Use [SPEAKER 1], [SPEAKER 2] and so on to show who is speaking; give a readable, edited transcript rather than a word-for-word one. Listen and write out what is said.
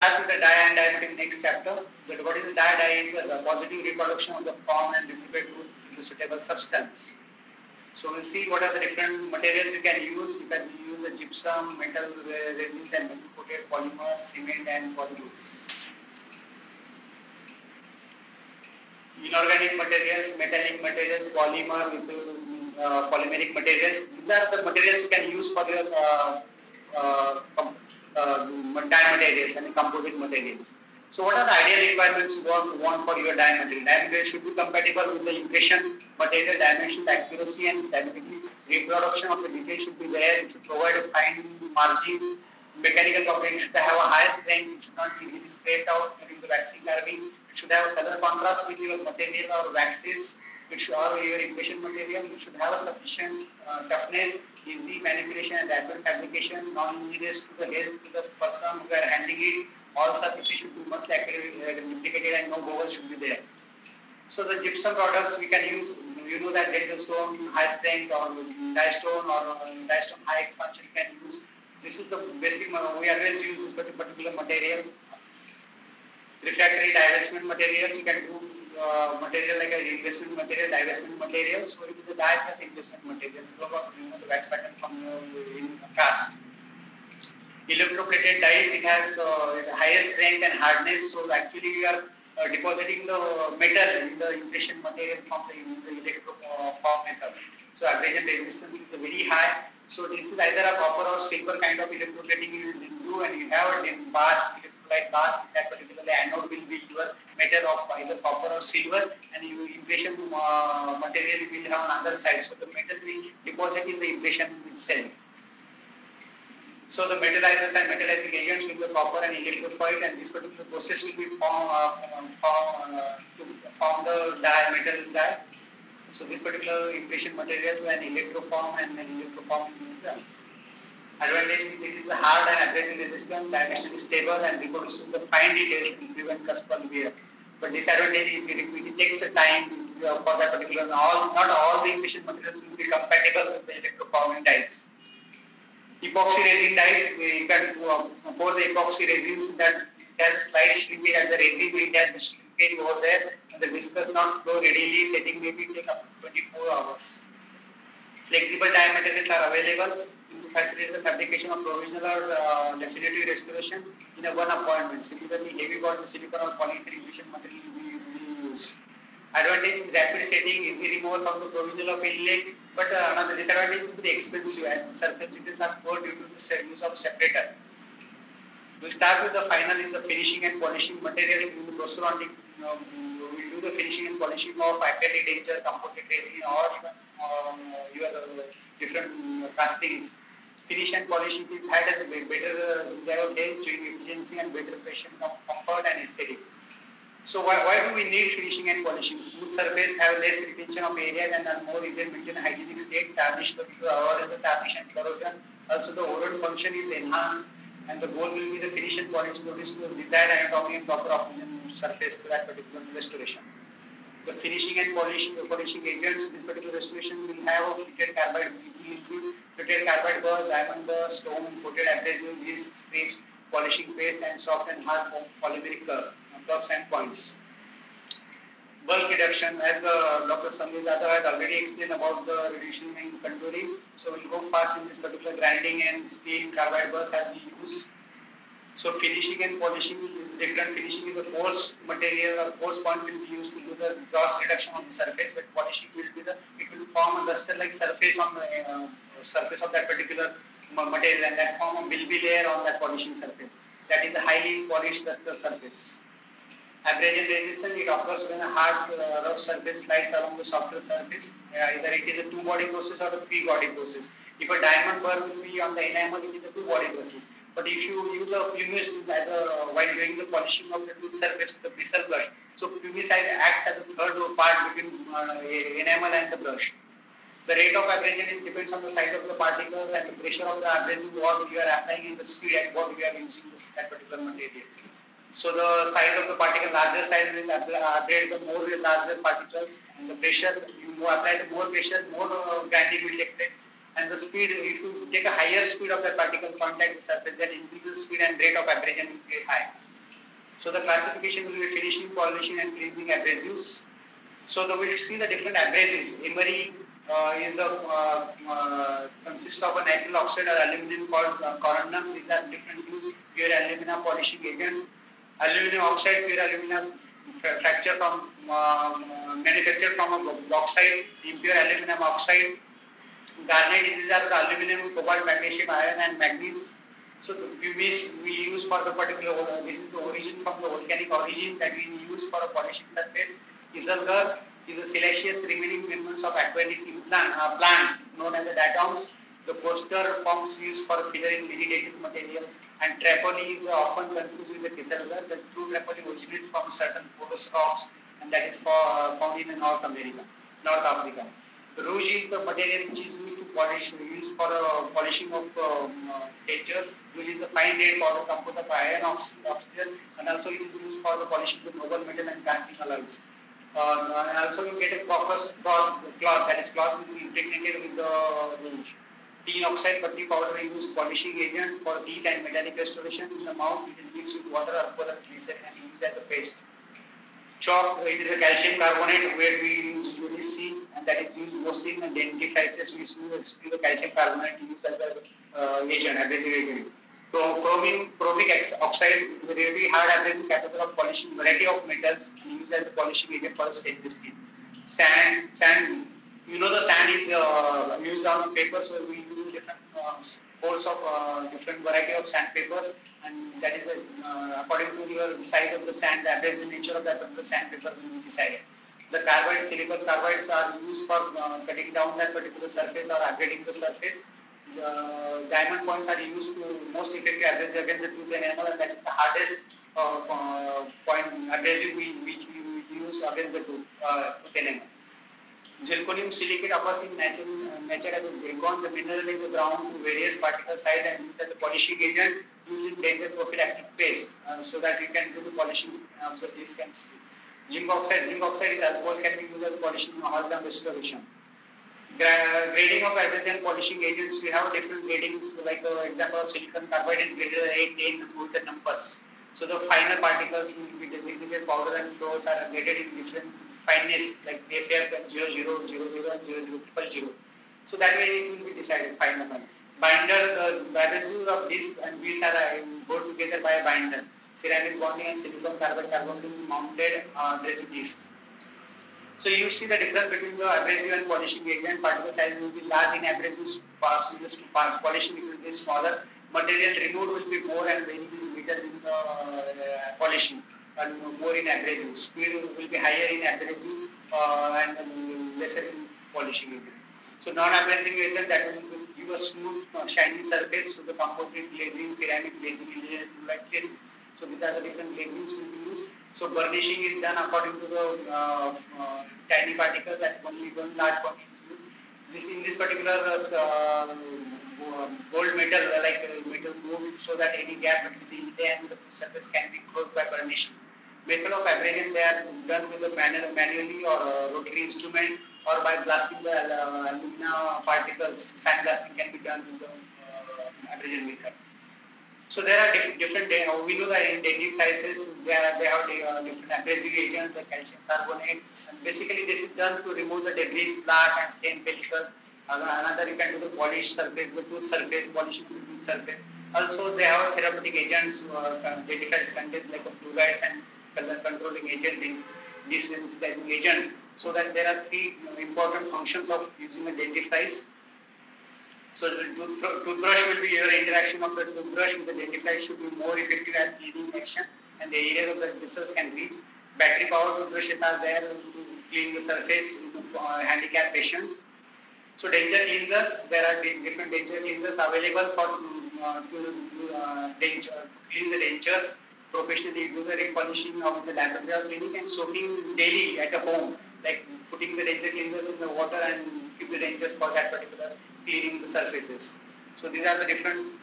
[SPEAKER 1] Start with the dye and diametric next chapter. But what is the dye? Dye is the positive reproduction of the form and liquid to the suitable substance. So we'll see what are the different materials you can use. You can use a gypsum, metal resins and metal coated polymers, cement and polymers. Inorganic materials, metallic materials, polymer with polymeric materials. These are the materials you can use for your dye materials and composite materials. So what are the ideal requirements you want for your dye material? Dye material should be compatible with the impression material dimension, accuracy and stability. Reproduction of the detail should be there. It should provide fine margins. Mechanical properties should have a high strength. It should not be easily scraped out during the waxing carving. It should have a color contrast with your material or waxes. It should have your impression material. It should have a sufficient toughness, easy manipulation and rapid fabrication, non-injurious to the health to the person who are handling it. All surfaces should be much lubricated and no bubble should be there. So the gypsum products we can use, you know that delta stone, high strength or dye stone high expansion can use. This is the basic, we always use this particular material. Refractory divestment materials, you can do material like a investment material, divestment material. So it is the dye plus investment material, the wax pattern from in cast. Electroplated dyes, it has the highest strength and hardness. So actually we are depositing the metal in the impression material from the electroform method. So abrasion resistance is very high. So this is either a copper or silver kind of electroplating you will do, and you have a bath, electrolyte bath. That particular anode will be your metal of either copper or silver, and your impression material will have on other side. So the metal will deposit in the impression itself. So the metallizers and metallizing agents will be copper and electrolyte, and this particular process will be to form the dye, metal dye. So this particular impression materials and electroform and then electroform. Advantage with it is hard and abrasion resistant, dimensionally stable and reproduces the fine details and prevent cuspal wear. But disadvantage is it takes a time for that particular. Not all the impression materials will be compatible with the electroforming dyes. Epoxy resin dyes, you can pour the epoxy resins that has a slight shrinkage at the resin, it has the shrinkage over there, and the viscous not flow readily, setting maybe take up to 24 hours. Flexible dye materials are available to facilitate the fabrication of provisional or definitive restoration in a one appointment. Similarly, heavy body silicone or polyethylene material will be used. Advantage is rapid setting, easy removal from the provisional of inlet, but another disadvantage is the expensive and surface details are poor due to the use of separator. We start with the final is the finishing and polishing materials in the prosthodontic. We will do the finishing and polishing of acrylic denture, composite resin, or your different castings. Finish and polishing is had as a better health, efficiency, and better patient comfort and aesthetic. So why do we need finishing and polishing? Smooth surface have less retention of area and are more easy to maintain hygienic state. Tarnish the tarnish and corrosion. Also the oral function is enhanced, and the goal will be the finish and polish to the desired anatomy and proper occlusion surface to that particular restoration. The finishing and polishing agents, this particular restoration will have a fluted carbide. It includes fluted carbide burr, diamond burr, stone, coated adhesive, grease, strips, polishing paste, and soft and hard polymeric curves and points. Bulk reduction, as Dr. Sandeep Yadav had already explained about the reduction in contouring. So we'll go fast in this particular grinding and steel carbide burrs have been used. So finishing and polishing is different. Finishing is a coarse material or coarse point will be used to do the gross reduction on the surface, but polishing will be it will form a luster-like surface on the surface of that particular material, and that form a bilby layer on that polishing surface. That is a highly polished luster surface. Abrasion resistant, it occurs when a hard rough surface slides along the softer surface. Either it is a two-body process or a three-body process. If a diamond burr will be on the enamel, it is a two-body process. But if you use a pumice while doing the polishing of the tooth surface with the bristle brush, so pumice acts as a third part between enamel and the brush. The rate of abrasion depends on the size of the particles and the pressure of the abrasive what you are applying in the speed at what you are using that particular material. So the size of the particle, larger size will abrade the more larger particles, and the pressure, you apply the more pressure, more grinding will take place. And the speed, if you take a higher speed of that particle contact with surface, that increases speed and rate of abrasion will be high. So the classification will be finishing, polishing, and cleansing abrasives. So we will see the different abrasives. Emery is the consists of a nitrile oxide or aluminum called corundum. These are different used pure alumina polishing agents. Aluminum oxide, pure alumina fracture from manufactured from a bauxite, impure aluminum oxide. Garnet, these are the aluminum, cobalt, magnesium, iron, and manganese. So we use for the particular, this is the origin from the volcanic origin that we use for a polishing surface. Iselgar is a siliceous remaining remnants of aquatic plants known as the diatoms. The coaster forms used for filtering vegetative materials, and trapoli is often confused with the Kieselguhr. The true trapoli originates from certain porous rocks, and that is found in North Africa. Rouge is the material which is used to used for polishing of dentures, which is a fine grade powder composed of iron oxygen, and also it is used for the polishing of noble metal and casting alloys. And also you get a crocus cloth, that is cloth is impregnated with the rouge. Tin oxide putty powder is used polishing agent for teeth and metallic restoration in the mouth. It is mixed with water, alcohol, and glycerin and used as a paste. Chalk, it is a calcium carbonate where we usually see, and that is used mostly in the dentifrices. We use the calcium carbonate used as a agent, abrasive agent. Chromic oxide is a really hard abrasive capable of polishing variety of metals used as a polishing agent for stainless steel. Sand, you know the sand is used on paper, so we use different course of different variety of sandpapers, and that is according to your size of the sand, the abrasive nature of that of the sandpaper will be decided. The carbides, silicon carbides are used for cutting down that particular surface or upgrading the surface. The diamond points are used to most effective abrasive against the tooth enamel, and that is the hardest point abrasive which we use against the tooth enamel. Zirconium silicate occurs in nature as a zircon. The mineral is ground to various particle size and used as a polishing agent using danger prophylactic paste so that you can do the polishing of the discs. Zinc oxide is alcohol, can be used as polishing or the restoration. Grading of abrasive and polishing agents, we have different gradings, like example of silicon carbide is graded at 8, 10 with the numbers. So the finer particles will be designated powder and flows are graded in different fineness, like AFF and 00, 00 and 0000. So that way it will be decided final. Binder, the abrasives of discs and wheels are put together by a binder. Ceramic bonding and silicon carbide mounted abrasive discs. So you see the difference between the abrasive and polishing agent. Particle size will be large in abrasive parts, polishing it will be smaller. Material removed will be more and very little in polishing, and more in abrasive. Speed will be higher in abrasive and lesser in polishing agent. So non-abrasive agent that will give a smooth, shiny surface. So the composite glazing, ceramic glazing, like this. So these are the different glazings will be used. So burnishing is done according to the tiny particles that only one large quantity is used. In this particular gold metal, metal moved so that any gap between the inlay and the surface can be closed by burnishing. Method of abrasion, they are done with the manually or rotary instruments or by blasting the alumina particles. Sandblasting can be done with the abrasion method. So there are different, we know that in dentifrices, they have different abrasive agents, like calcium carbonate. And basically this is done to remove the debris, plaque and stain pellicles. Another you can do the polish surface, the tooth surface, polishing the tooth surface. Also they have therapeutic agents, dentifrice contains like fluorides and color controlling agent, desensitizing agents. So that there are three important functions of using a dentifrice. So the toothbrush will be your interaction of the toothbrush with the dentifrice should be more effective as cleaning action, and the area of the bristles can reach. Battery powered toothbrushes are there to clean the surface handicapped patients. So denture cleansers, there are different denture cleansers available for clean the dentures. Professionally do the repolishing of the laboratory clinic and soaking daily at a home, like putting the denture cleansers in the water and keep the dentures for that particular cleaning the surfaces. So these are the different